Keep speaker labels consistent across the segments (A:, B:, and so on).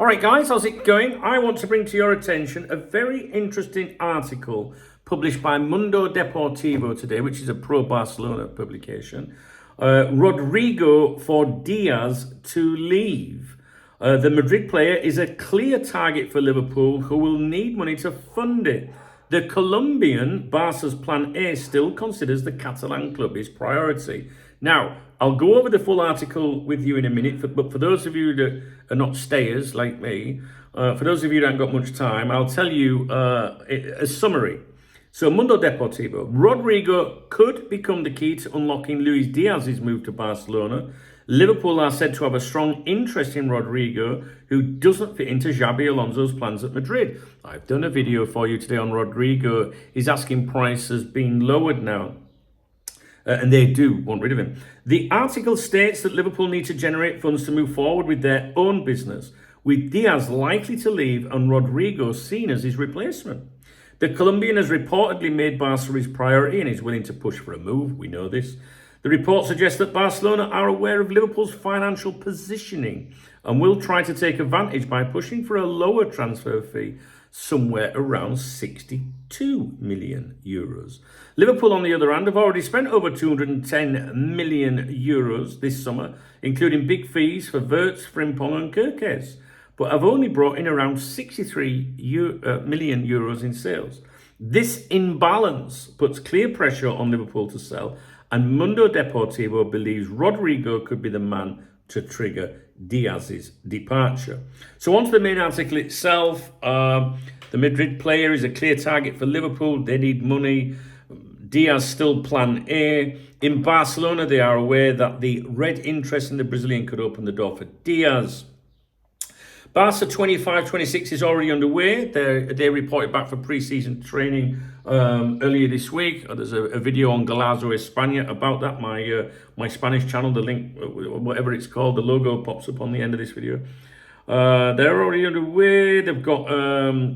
A: All right, guys, how's it going? I want to bring to your attention a very interesting article published by Mundo Deportivo today, which is a pro-Barcelona publication. Rodrygo for Díaz to leave. The Madrid player is a clear target for Liverpool, who will need money to fund it. The Colombian, Barca's plan A, still considers the Catalan club his priority. Now, I'll go over the full article with you in a minute, but for those of you that are not stayers like me, for those of you that haven't got much time, I'll tell you a summary. So, Mundo Deportivo, Rodrygo could become the key to unlocking Luis Díaz's move to Barcelona. Liverpool are said to have a strong interest in Rodrygo, who doesn't fit into Xabi Alonso's plans at Madrid. I've done a video for you today on Rodrygo. His asking price has been lowered now. And they do want rid of him. The article states that Liverpool need to generate funds to move forward with their own business, with Díaz likely to leave and Rodrygo seen as his replacement. The Colombian has reportedly made Barca his priority and is willing to push for a move. We know this. The report suggests that Barcelona are aware of Liverpool's financial positioning and will try to take advantage by pushing for a lower transfer fee, somewhere around 62 million euros. Liverpool, on the other hand, have already spent over 210 million euros this summer, including big fees for Wirtz, Frimpong and Kerkez, but have only brought in around 63 million euros in sales. This imbalance puts clear pressure on Liverpool to sell, and Mundo Deportivo believes Rodrygo could be the man to trigger Díaz's departure. So on to the main article itself. The Madrid player is a clear target for Liverpool. They need money. Díaz still plan A. In Barcelona, they are aware that the red interest in the Brazilian could open the door for Díaz. Barca 25-26 is already underway. They reported back for pre-season training earlier this week. There's a video on Golazo España about that. My Spanish channel, the link, whatever it's called, the logo pops up on the end of this video. They're already underway. They've got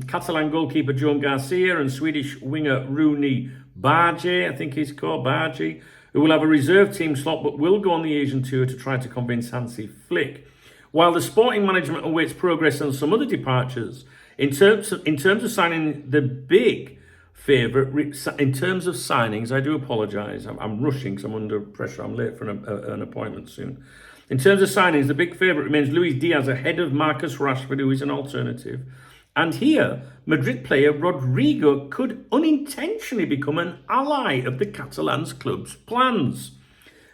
A: Catalan goalkeeper Joan Garcia and Swedish winger Rooney Barge, I think he's called Barge, who will have a reserve team slot but will go on the Asian tour to try to convince Hansi Flick. While the sporting management awaits progress on some other departures, in terms of signing the big favourite, in terms of signings, I do apologise. I'm rushing because I'm under pressure. I'm late for an appointment soon. In terms of signings, the big favourite remains Luis Díaz ahead of Marcus Rashford, who is an alternative. And here, Madrid player Rodrygo could unintentionally become an ally of the Catalan club's plans.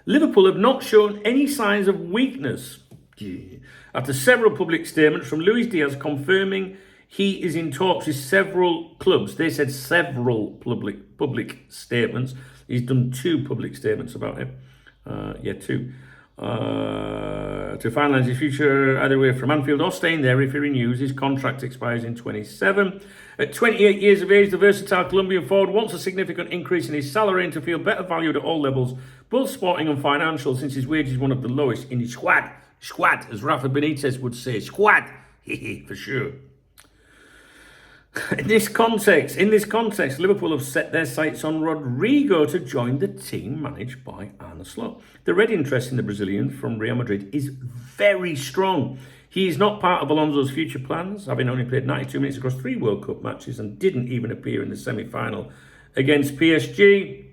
A: Liverpool have not shown any signs of weakness after several public statements from Luis Díaz confirming he is in talks with several clubs. They said several public statements. He's done 2 public statements about it. Two. To finalise his future either way from Anfield or staying there if he renews. His contract expires in 27. At 28 years of age, the versatile Colombian forward wants a significant increase in his salary and to feel better valued at all levels, both sporting and financial, since his wage is one of the lowest in his squad. Squad, as Rafa Benitez would say. Squad, for sure. In this context, Liverpool have set their sights on Rodrygo to join the team managed by Arne Slot. The red interest in the Brazilian from Real Madrid is very strong. He is not part of Alonso's future plans, having only played 92 minutes across 3 World Cup matches and didn't even appear in the semi-final against PSG.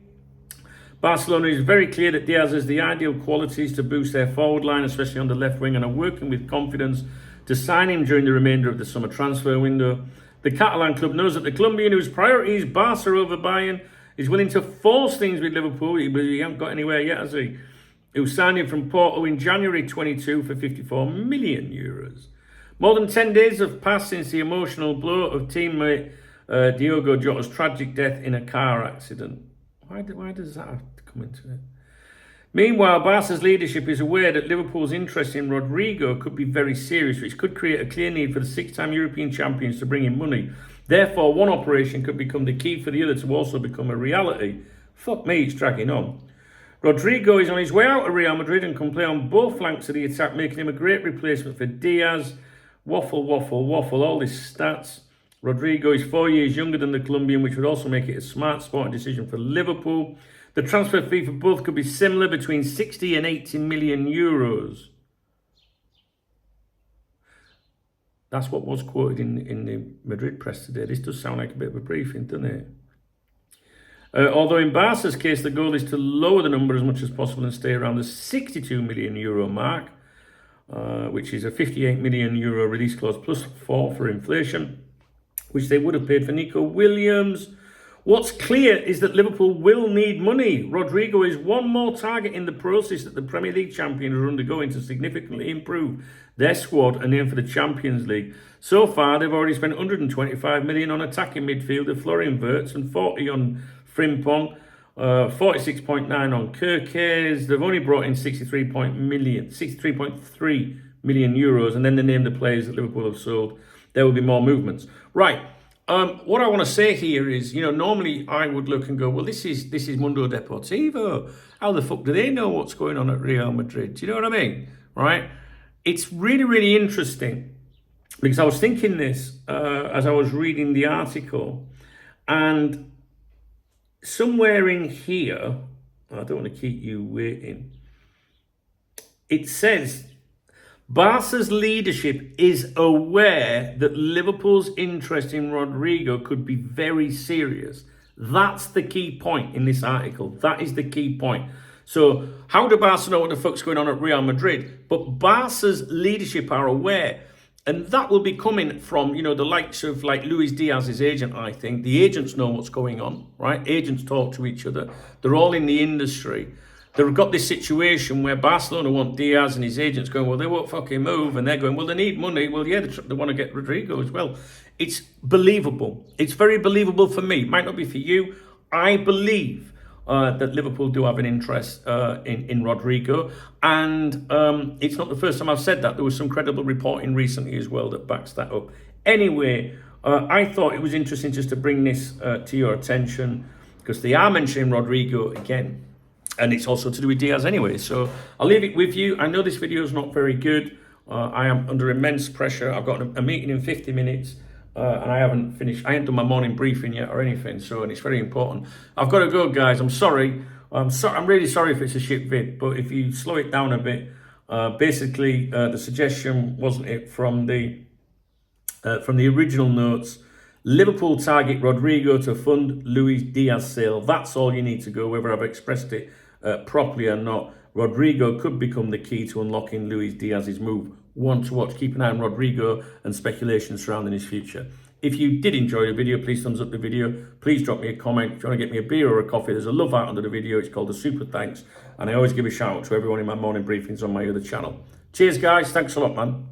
A: Barcelona is very clear that Díaz has the ideal qualities to boost their forward line, especially on the left wing, and are working with confidence to sign him during the remainder of the summer transfer window. The Catalan club knows that the Colombian, whose priority is Barca over Bayern, is willing to force things with Liverpool, but he hasn't got anywhere yet, has he? Who signed him from Porto in January 22 for 54 million euros. More than 10 days have passed since the emotional blow of teammate Diogo Jota's tragic death in a car accident. Why does that have to come into it? Meanwhile, Barca's leadership is aware that Liverpool's interest in Rodrygo could be very serious, which could create a clear need for the 6-time European champions to bring in money. Therefore, one operation could become the key for the other to also become a reality. Fuck me, it's dragging on. Rodrygo is on his way out of Real Madrid and can play on both flanks of the attack, making him a great replacement for Díaz. Waffle, all these stats. Rodrygo is 4 years younger than the Colombian, which would also make it a smart sporting decision for Liverpool. The transfer fee for both could be similar, between 60 and 80 million euros. That's what was quoted in the Madrid press today. This does sound like a bit of a briefing, doesn't it? Although in Barca's case, the goal is to lower the number as much as possible and stay around the 62 million euro mark, which is a 58 million euro release clause plus 4 for inflation, which they would have paid for Nico Williams. What's clear is that Liverpool will need money. Rodrygo is one more target in the process that the Premier League champions are undergoing to significantly improve their squad and aim for the Champions League. So far, they've already spent 125 million on attacking midfielder Florian Wirtz and 40 on Frimpong, 46.9 on Kerkez. They've only brought in 63.3 million euros, and then they name the players that Liverpool have sold. There will be more movements. Right. What I want to say here is, normally I would look and go, well, this is Mundo Deportivo. How the fuck do they know what's going on at Real Madrid? Do you know what I mean? Right? It's really, really interesting because I was thinking this as I was reading the article, and somewhere in here, I don't want to keep you waiting, it says Barca's leadership is aware that Liverpool's interest in Rodrygo could be very serious. That's the key point in this article. That is the key point. So how do Barca know what the fuck's going on at Real Madrid? But Barca's leadership are aware. And that will be coming from, the likes of like Luis Díaz's agent, I think. The agents know what's going on, right? Agents talk to each other. They're all in the industry. They've got this situation where Barcelona want Díaz and his agents going, well, they won't fucking move. And they're going, well, they need money. Well, yeah, they want to get Rodrygo as well. It's believable. It's very believable for me. Might not be for you. I believe that Liverpool do have an interest in Rodrygo. And it's not the first time I've said that. There was some credible reporting recently as well that backs that up. Anyway, I thought it was interesting just to bring this to your attention because they are mentioning Rodrygo again. And it's also to do with Díaz anyway. So I'll leave it with you. I know this video is not very good. I am under immense pressure. I've got a meeting in 50 minutes and I haven't finished. I haven't done my morning briefing yet or anything. So, and it's very important. I've got to go, guys. I'm sorry. I'm really sorry if it's a shit vid. But if you slow it down a bit, basically the suggestion wasn't it from the original notes. Liverpool target Rodrygo to fund Luis Díaz sale. That's all you need to go, whether I've expressed it properly or not. Rodrygo could become the key to unlocking Luis Díaz's move. One to watch. Keep an eye on Rodrygo and speculation surrounding his future. If you did enjoy the video, please thumbs up the video. Please drop me a comment. If you want to get me a beer or a coffee, there's a love out under the video. It's called a super thanks. And I always give a shout out to everyone in my morning briefings on my other channel. Cheers, guys. Thanks a lot, man.